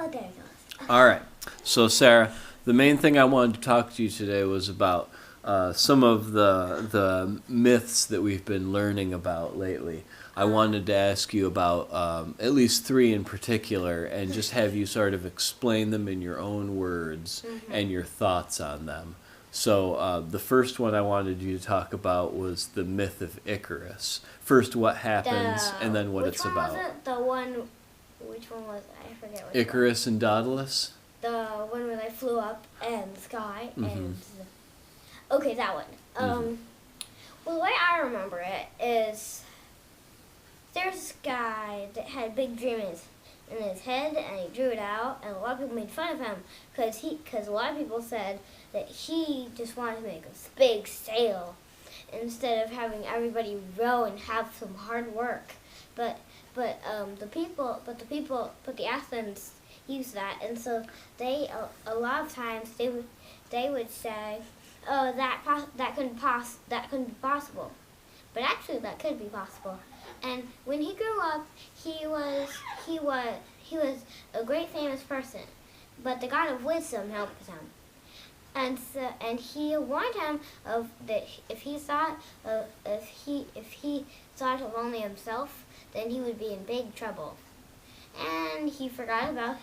Oh, there it goes. All right. So, Sarah, the main thing I wanted to talk to you today was about some of the myths that we've been learning about lately. I wanted to ask you about at least three in particular and just have you sort of explain them in your own words and your thoughts on them. So the first one I wanted you to talk about was the myth of Icarus. First, what happens, and then what it's about. Which one was it? The one... Which one was it? I forget which Icarus and Daedalus? The one where they flew up in the sky and... Okay, that one. Well, the way I remember it is... There's this guy that had a big dream in his head, and he drew it out, and a lot of people made fun of him because a lot of people said that he just wanted to make a big sail instead of having everybody row and have some hard work. But the Athens used that, and so they a lot of times they would say, oh, that couldn't be possible, but actually that could be possible. And when he grew up, he was a great famous person, but the God of Wisdom helped him. And he warned him that if he thought of only himself, then he would be in big trouble. And he forgot about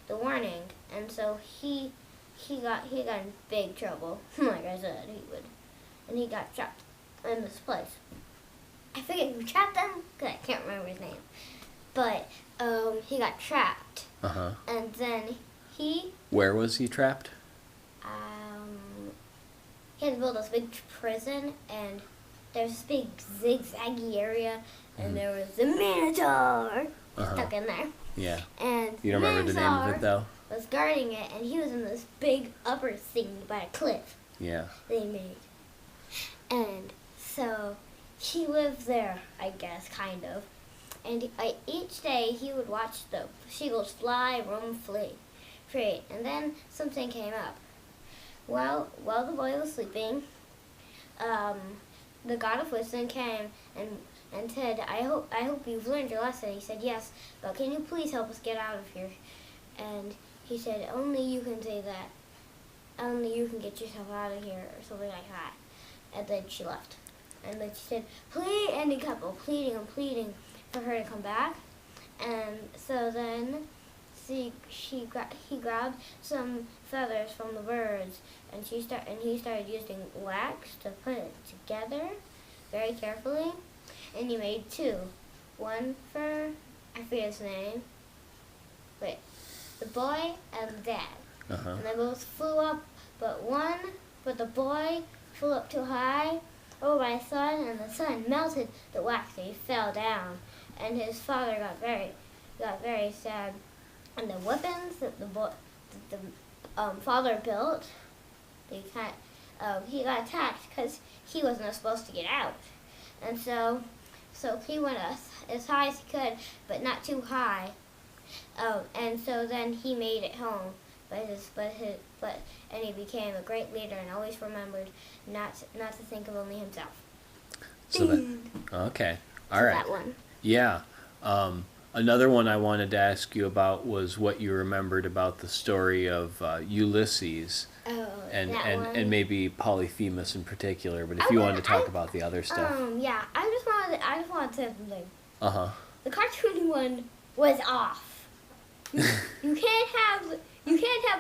the warning, and so he got in big trouble. Like I said, he would, and he got trapped in this place. I forget who trapped him because I can't remember his name, but he got trapped. And then Where was he trapped? He had to build this big prison, and there's this big zigzaggy area, and there was a Minotaur stuck in there. Yeah. And you don't remember the name of it, though? Was guarding it, and he was in this big upper thing by a cliff. Yeah. They made. And so he lived there, I guess, kind of. And each day he would watch the seagulls fly, roam, free. And then something came up. While the boy was sleeping, the God of Wisdom came and said, I hope you've learned your lesson. He said, yes, but can you please help us get out of here? And he said, only you can say that. Only you can get yourself out of here, or something like that. And then she left. And then she said, please, and he kept on pleading and pleading for her to come back. And so then he grabbed some feathers from the birds, and he started using wax to put it together very carefully. And he made two. One for, I forget his name. Wait. The boy and the dad. And they both flew up, but the boy flew up too high over by the sun, and the sun melted the wax, and he fell down. And his father got very sad. And the weapons that the father built, he got attacked because he wasn't supposed to get out. And so he went as high as he could, but not too high. And so then he made it home, and he became a great leader and always remembered not to think of only himself. Okay, all right. That one. Yeah. Another one I wanted to ask you about was what you remembered about the story of Ulysses. And maybe Polyphemus in particular. But if you wanted to talk about the other stuff. Yeah, I just wanted to say something. The cartoon one was off. You can't have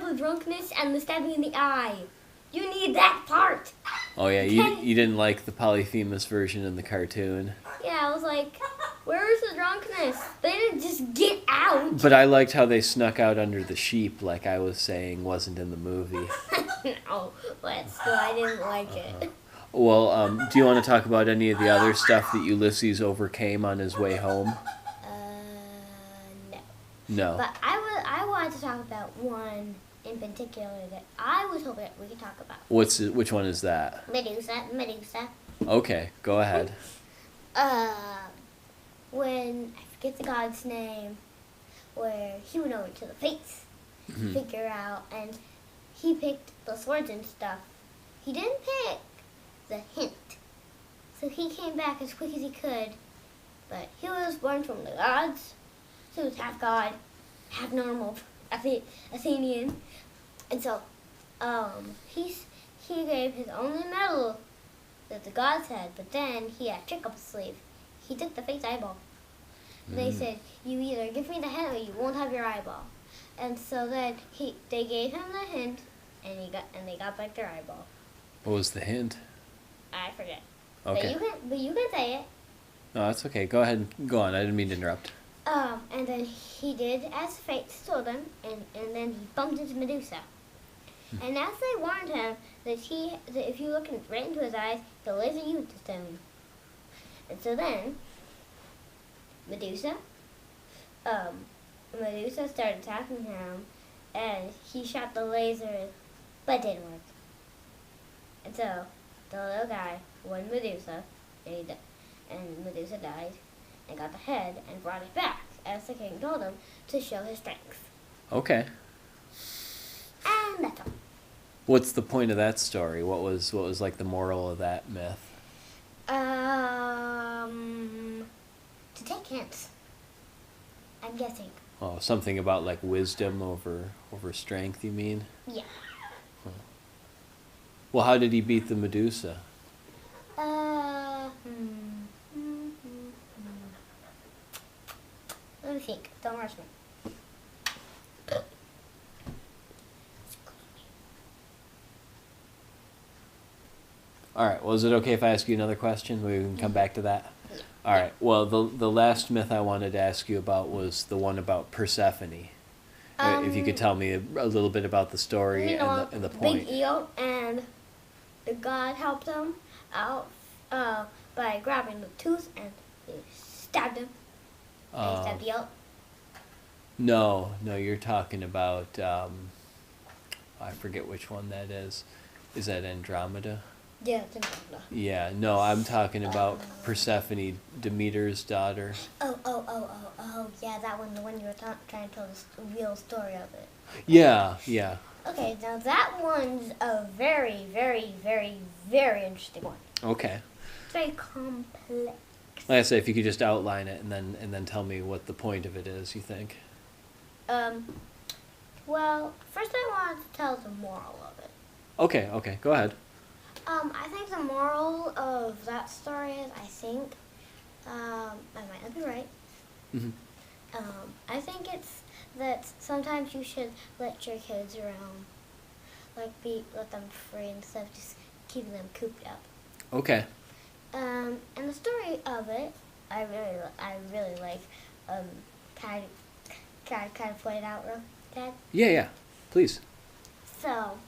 the drunkenness and the stabbing in the eye. You need that part. Oh yeah, you didn't like the Polyphemus version in the cartoon. Yeah, I was like, where's the drunkenness? They didn't just get out. But I liked how they snuck out under the sheep, like I was saying wasn't in the movie. No, but still I didn't like it. Well, do you want to talk about any of the other stuff that Ulysses overcame on his way home? No. But I wanted to talk about one in particular that I was hoping we could talk about. Which one is that? Medusa. Okay, go ahead. When I forget the god's name, where he went over to the Fates, figure out, and he picked the swords and stuff. He didn't pick the hint, so he came back as quick as he could. But he was born from the gods, so he was half god, half normal Athenian, and so he gave his only medal that the gods had, but then he had a trick up his sleeve. He took the fake eyeball. They said, "You either give me the head or you won't have your eyeball." And so then they gave him the hint, and they got back their eyeball. What was the hint? I forget. Okay. But you can say it. No, that's okay. Go ahead. Go on. I didn't mean to interrupt. And then he did as fate told him, and then he bumped into Medusa. And as they warned him that if you look right into his eyes, he'll laser you into stone. And so then Medusa started attacking him, and he shot the laser, but it didn't work. And so the little guy won Medusa, and Medusa died, and got the head and brought it back, as the king told him, to show his strength. Okay. And that's all. What's the point of that story? What was like the moral of that myth? To take hints. I'm guessing. Oh, something about like wisdom over strength, you mean? Yeah. Huh. Well, how did he beat the Medusa? Let me think. Don't rush me. All right. Well, is it okay if I ask you another question? We can come back to that. All right. Well, the last myth I wanted to ask you about was the one about Persephone. If you could tell me a little bit about the story and the point. Big eel, and the god helped him out by grabbing the tooth, and he stabbed him. And he stabbed the eel. No, you're talking about I forget which one that is. Is that Andromeda? Yeah, it's Andromeda. Yeah, no, I'm talking about Persephone, Demeter's daughter. Oh, yeah, that one, the one you were trying to tell the real story of it. Yeah. Okay, now that one's a very, very, very, very interesting one. Okay. It's very complex. Like I said, if you could just outline it and then tell me what the point of it is, you think? Well, first I wanted to tell the moral of it. Okay, go ahead. I think the moral of that story is, I might not be right. Mm-hmm. I think it's that sometimes you should let your kids around, let them free instead of just keeping them cooped up. Okay. And the story of it, I really like. Kind of play it out, real Dad? Yeah, please. So,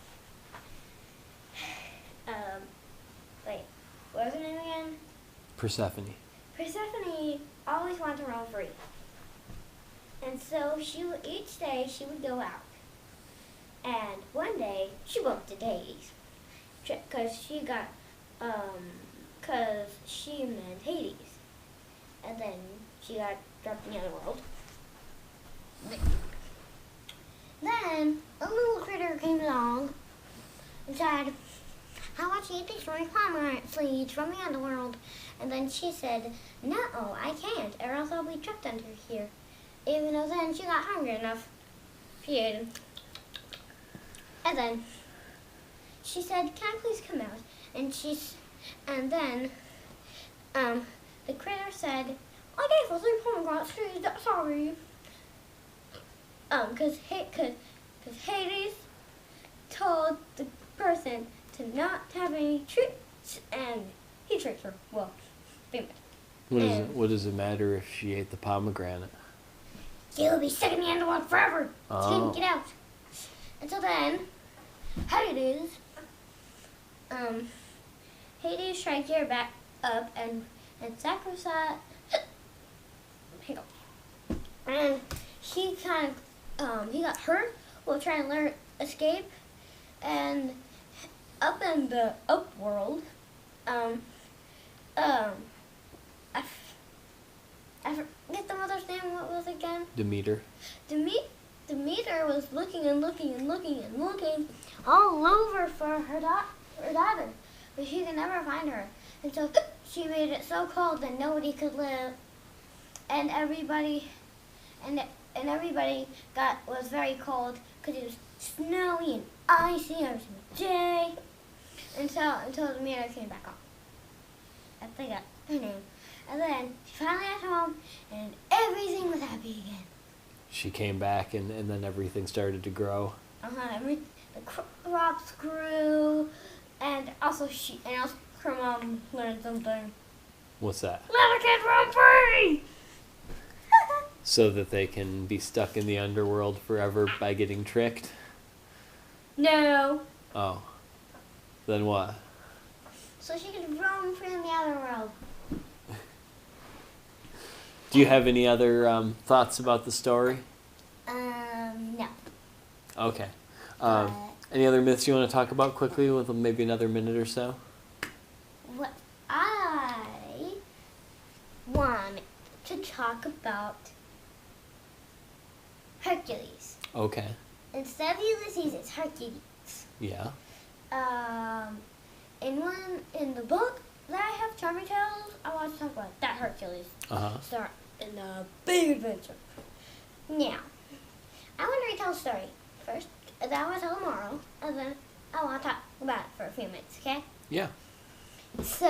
what was her name again? Persephone. Persephone always wanted to roam free. And so each day she would go out. And one day she bumped into Hades. Because she met Hades. And then she got dropped in the other world. Then a little critter came along and said, "I want you to take my pomegranate seeds from the underworld." And then she said, "No, I can't, or else I'll be trapped under here." Even though then she got hungry enough. She ate him. And then she said, "Can I please come out?" And then the critter said, "I gave her 3 pomegranate seeds, sorry." Because Hades told the person to not have any treats, and he tricked her. Well, pretty much. What does it matter if she ate the pomegranate? She'll be stuck in the underworld forever. Oh. She didn't get out. And so then, Hades tried to get her back up and sacrifice. Hang on. And he he got hurt while trying to escape, and up in the upworld, I forget the mother's name. What was it again? Demeter. Demeter was looking and looking and looking and looking all over for her daughter, but she could never find her. And so she made it so cold that nobody could live, and everybody and everybody was very cold because it was snowy and icy every single day until the manor came back on. I forgot her name. And then she finally got home, and everything was happy again. She came back, and then everything started to grow. The crops grew, and also her mom learned something. What's that? Let a kid run free! So that they can be stuck in the underworld forever by getting tricked? No. Oh. Then what? So she could roam free in the other world. Do you have any other thoughts about the story? No. Okay. Any other myths you want to talk about quickly with maybe another minute or so? What I want to talk about Hercules. Okay. Instead of Ulysses, it's Hercules. Yeah. In the book that I have, Charming Tales, I want to talk about that Hercules. Start in the big adventure. Now, I want to retell a story first, and then I want to tell tomorrow, and then I want to talk about it for a few minutes, okay? Yeah. So,